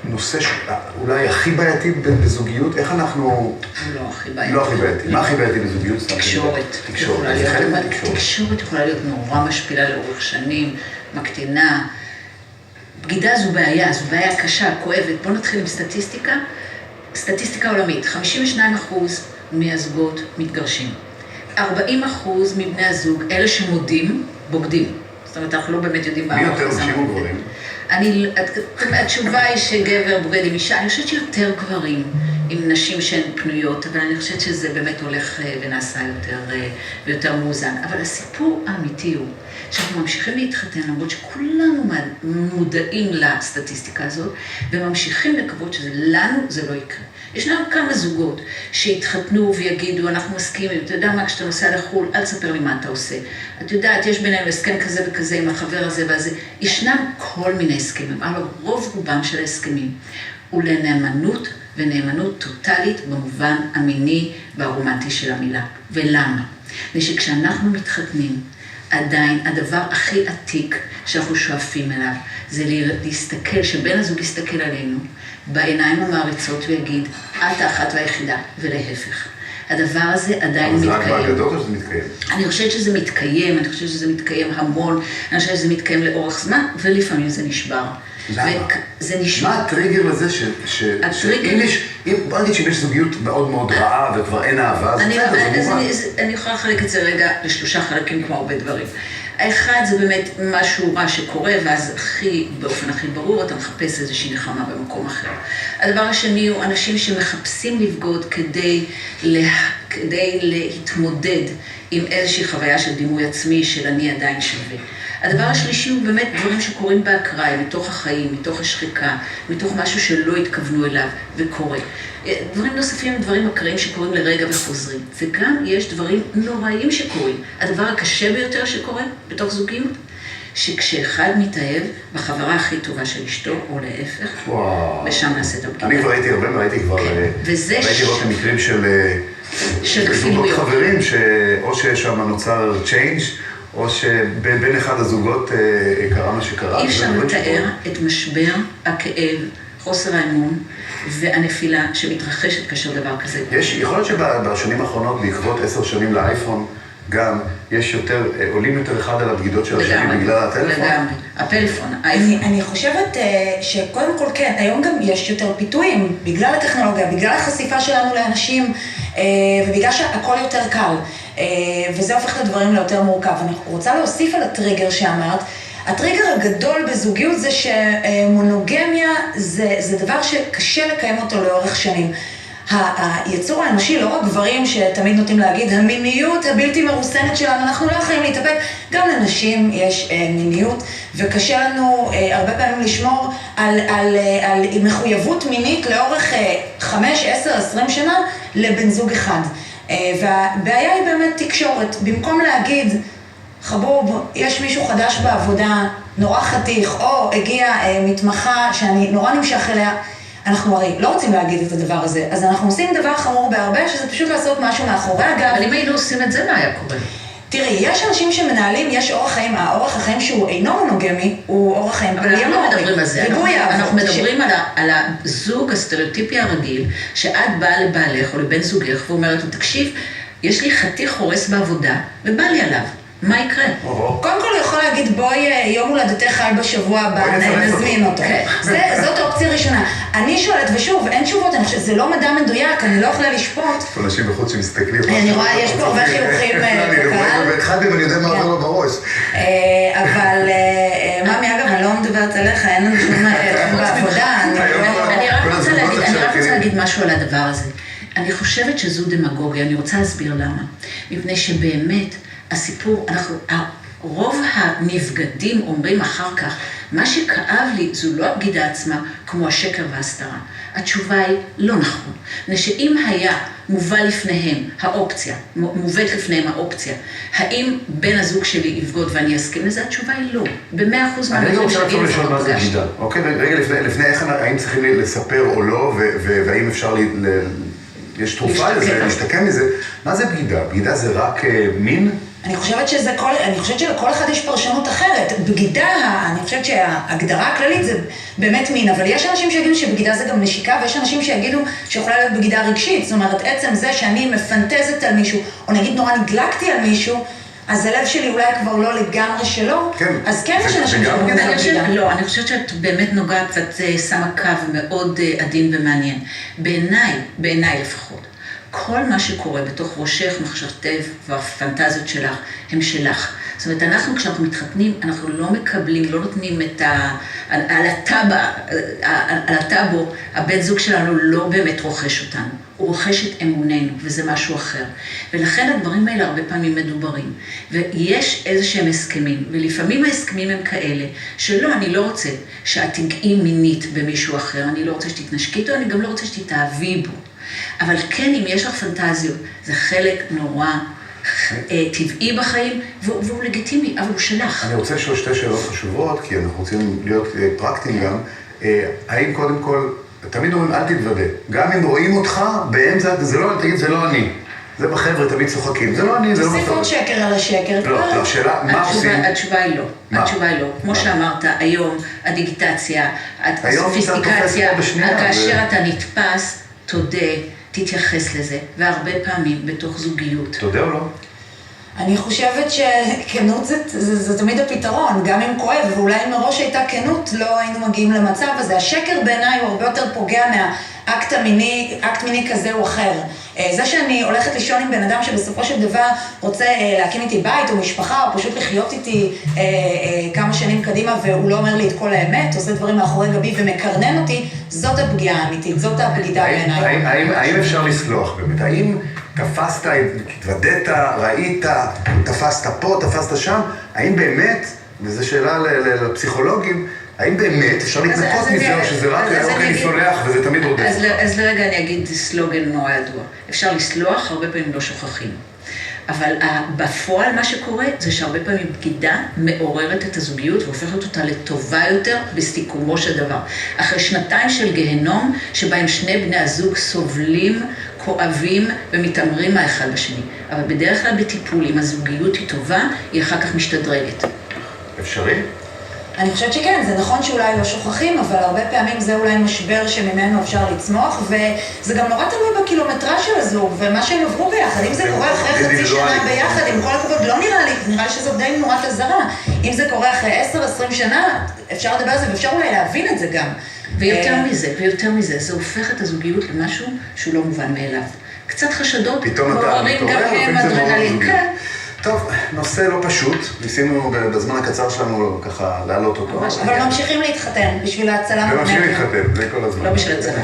נושא אולי הכי בעייתי בזוגיות, איך אנחנו... לא הכי בעייתי. לא הכי בעייתי. מה הכי בעייתי בזוגיות? תקשורת. תקשורת. תקשורת יכולה להיות נורא משפילה לאורך שנים, מקטינה. בגידה זו בעיה קשה, כואבת. בואו נתחיל עם סטטיסטיקה. סטטיסטיקה עולמית, 52% מהזוגות מתגרשים. 40% מבני הזוג, אלה שמודים, בוגדים. זאת אומרת, אנחנו לא באמת יודעים מה... מי יותר נשים או גברים? התשובה היא שגבר בוגד עם אישה, אני חושבת שיותר גברים עם נשים שהן פנויות, אבל אני חושבת שזה באמת הולך ונעשה יותר מאוזן. אבל הסיפור האמיתי הוא שאנחנו ממשיכים להתחתן, למרות שכולנו מודעים לסטטיסטיקה הזאת, וממשיכים לקוות שלנו זה לא יקרה. ישנם כמה זוגות שהתחתנו ויגידו, אנחנו מסכימים, אתה יודע מה, כשאתה נוסע לחול, אל תספר לי מה אתה עושה. את יודעת, יש בינינו הסכם כזה וכזה עם החבר הזה והזה. ישנם כל מיני הסכמים, אבל רוב רובם של ההסכמים הוא לנאמנות ונאמנות טוטלית במובן המיני והרומנטי של המילה. ולמה? כשאנחנו מתחתנים, עדיין הדבר הכי עתיק שאנחנו שואפים אליו, זה להסתכל, שבן הזוג יסתכל עלינו בעיניים המעריצות ויגיד, את האחת והיחידה, ולהפך. הדבר הזה עדיין מתקיים. זה רק באגדות או שזה מתקיים? אני חושבת שזה מתקיים, המון, אני חושבת שזה מתקיים לאורך זמן, ולפעמים זה נשבר. למה? זה נשבר. מה הטריגר לזה בוא נגיד שאם יש זוגיות מאוד מאוד רעה וכבר אין אהבה, אז זה מובן. אני יכולה לחלק את זה רגע לשלושה חלקים כמו הרבה דברים. האחד זה באמת משהו רע שקורה, ואז באופן הכי ברור אתה מחפש איזושהי נחמה במקום אחר. הדבר השני הוא אנשים שמחפשים לבגוד כדי להתמודד עם איזושהי חוויה של דימוי עצמי של אני עדיין שווה. הדבר השלישי הוא באמת דברים שקורים באקראי, מתוך החיים, מתוך השחיקה, מתוך משהו שלא התכוונו אליו וקורה. דברים נוספים הם דברים אקראיים שקורים לרגע וחוזרים. וגם יש דברים נוראים שקורים. הדבר הקשה ביותר שקורה בתוך זוגיות, שכשאחד מתאהב בחברה הכי טובה של אשתו, או להפך, ושם נעשה את הבגידה. אני כבר ראיתי הרבה, ראיתי לראות מקרים של זוגות חברים, או ששם נוצר צ'יינג', או שבין אחד הזוגות קרה מה שקרה. אי אפשר לתאר את משבר, הכאב, חוסר האמון והנפילה שמתרחשת כאשר דבר כזה. יכול להיות שבשנים האחרונות, בעקבות 10 שנים לאייפון, גם יש עולים יותר אחד על הבגידות של השני בגלל הטלפון? לגמרי, הפלאפון. אני חושבת שקודם כל כן, היום גם יש יותר פיתויים, בגלל הטכנולוגיה, בגלל החשיפה שלנו לאנשים, ובגלל שהכל יותר קל, וזה הופך את הדברים ליותר מורכב. אני רוצה להוסיף על הטריגר שאמרת, הטריגר הגדול בזוגיות זה שמונוגמיה זה דבר שקשה לקיים אותו לאורך שנים. היצור האנושי, לא רק גברים שתמיד נוטים להגיד, המיניות הבלתי מרוסנת שלנו, אנחנו לא יכולים להתאפק, גם לנשים יש מיניות, וקשה לנו הרבה פעמים לשמור על מחויבות מינית לאורך 5, 10, 20 שנה לבן זוג אחד. והבעיה היא באמת תקשורת. במקום להגיד, חבוב, יש מישהו חדש בעבודה, נורא חתיך, או הגיע מתמחה שאני נורא נמשך אליה, אנחנו הרי לא רוצים להגיד את הדבר הזה, אז אנחנו עושים דבר חמור בהרבה, שזה פשוט לעשות משהו מאחורי הגב. אבל אם היינו עושים את זה, מה היה קורה? תראי, יש אנשים שמנהלים, יש אורח חיים, האורח החיים שהוא אינו מונוגמי, הוא אורח חיים פוליאמורי. אבל אנחנו לא מדברים על זה, אנחנו מדברים על הזוג הסטריאוטיפי הרגיל, שאת באה לבעלך או לבן זוגך ואומרת לו, תקשיב, יש לי חתיך חורס בעבודה ובא לי עליו. מה יקרה? קודם כל הוא יכול להגיד, בואי יום הולדתך חי בשבוע הבא, נזמין אותו. זאת אופציה ראשונה. אני שואלת, ושוב, אין תשובות, זה לא מדע מדויק, אני לא יכולה לשפוט. יש פה אנשים בחוץ שמסתכלים. אני רואה, יש פה הרבה חיוכים בקהל. ואחד אם אני יודע מה עובר לו בראש. אבל, ממי, אגב, אני לא מדברת עליך, אין לנו שום בעבודה. אני רק רוצה להגיד משהו על הדבר הזה. אני חושבת שזו דמגוגיה, אני רוצה להסביר למה. מפני שבאמת, הסיפור, רוב הנבגדים אומרים אחר כך, מה שכאב לי זו לא הבגידה עצמה, כמו השקר והסתרה. התשובה היא לא נכון. שאם היה מובאת לפניהם האופציה, האם בן הזוג שלי יבגוד ואני אסכים לזה? התשובה היא לא. ב100% אני לא רוצה עכשיו לשאול מה זה בגידה. אוקיי, רגע לפני איך, האם צריכים לספר או לא, והאם אפשר יש תרופה לזה, להשתקם מזה. מה זה בגידה? בגידה זה רק מין? אני חושבת שלכל אחד יש פרשנות אחרת. בגידה, אני חושבת שההגדרה הכללית זה באמת מין, אבל יש אנשים שיגידו שבגידה זה גם נשיקה, ויש אנשים שיגידו שיכולה להיות בגידה רגשית. זאת אומרת, עצם זה שאני מפנטזת על מישהו, או נגיד נורא נדלקתי על מישהו, אז הלב שלי אולי כבר לא לגמרי שלו, אז כן יש אנשים שאומרים את בגידה. לא, אני חושבת שאת באמת נוגעת, ואת שמה קו מאוד עדין ומעניין. בעיניי לפחות. כל מה שקורה בתוך ראשך, מחשבתך והפנטזיות שלך, הם שלך. זאת אומרת, כשאנחנו מתחתנים, אנחנו לא מקבלים, לא נותנים על הטאבו, הבן זוג שלנו לא באמת רוכש אותנו. הוא רוכש את אמוננו, וזה משהו אחר. ולכן הדברים האלה הרבה פעמים מדוברים. ויש איזשהם הסכמים, ולפעמים ההסכמים הם כאלה, שלא, אני לא רוצה שאת תגעי מינית במישהו אחר, אני לא רוצה שתתנשקי איתו, אני גם לא רוצה שתתאהבי בו. אבל כן, אם יש לך פנטזיות, זה חלק נורא טבעי בחיים, והוא לגיטימי, אבל הוא שלך. אני רוצה לשאול שתי שאלות חשובות, כי אנחנו רוצים להיות פרקטיים גם. האם קודם כל, תמיד אומרים, אל תתוודה. גם אם רואים אותך באמצע, תגיד, זה לא אני. זה בחבר'ה, תמיד צוחקים. זה לא אני, זה לא תוסיף עוד שקר על השקר. לא, השאלה, מה עושים? התשובה היא לא. התשובה היא לא. כמו שאמרת, היום הדיגיטציה, הסופיסטיקציה, כאשר אתה נתפס, תודה, תתייחס לזה, והרבה פעמים בתוך זוגיות. תודה או לא? אני חושבת שכנות זה תמיד הפתרון, גם אם כואב, ואולי אם מראש הייתה כנות, לא היינו מגיעים למצב הזה. השקר בעיניי הוא הרבה יותר פוגע מהאקט מיני כזה או אחר. זה שאני הולכת לישון עם בן אדם שבסופו של דבר רוצה להקים איתי בית או משפחה, או פשוט לחיות איתי כמה שנים קדימה, והוא לא אומר לי את כל האמת, עושה דברים מאחורי גבי ומקרנן אותי, זאת הפגיעה האמיתית, זאת הבגידה בעיניי. האם אפשר לסלוח באמת? האם תפסת, התוודעת, ראית, תפסת פה, תפסת שם? האם באמת, וזו שאלה לפסיכולוגים, האם באמת אפשר להתנקות מזה, או שזה רק אני סולח וזה תמיד רודף? אז לרגע אני אגיד סלוגן נורא ידוע. אפשר לסלוח, הרבה פעמים לא שוכחים. אבל בפועל מה שקורה זה שהרבה פעמים בגידה מעוררת את הזוגיות והופכת אותה לטובה יותר בסיכומו של דבר. אחרי שנתיים של גהנום שבהם שני בני הזוג סובלים, כואבים ומתאמרים האחד בשני. אבל בדרך כלל בטיפול, אם הזוגיות היא טובה, היא אחר כך משתדרגת. אפשרי? אני חושבת שכן, זה נכון שאולי לא שוכחים, אבל הרבה פעמים זה אולי משבר שממנו אפשר לצמוח, וזה גם נורא תלוי בקילומטרה של הזוג, ומה שהם עברו ביחד. אם זה קורה אחרי חצי שנה ביחד, עם כל הכבוד, לא נראה לי שזאת די נורת הזרה. אם זה קורה אחרי 10-20 שנה, אפשר לדבר על זה, ואפשר אולי להבין את זה גם. ויותר מזה, זה הופך את הזוגיות למשהו שהוא לא מובן מאליו. קצת חשדות, פתאום אתה מתעורר, אדרנלין. טוב, נושא לא פשוט, ניסינו בזמן הקצר שלנו ככה להעלות אותו. אבל ממשיכים להתחתן בשביל ההצלה. וממשיכים להתחתן, זה כל הזמן. לא בשביל הצלה.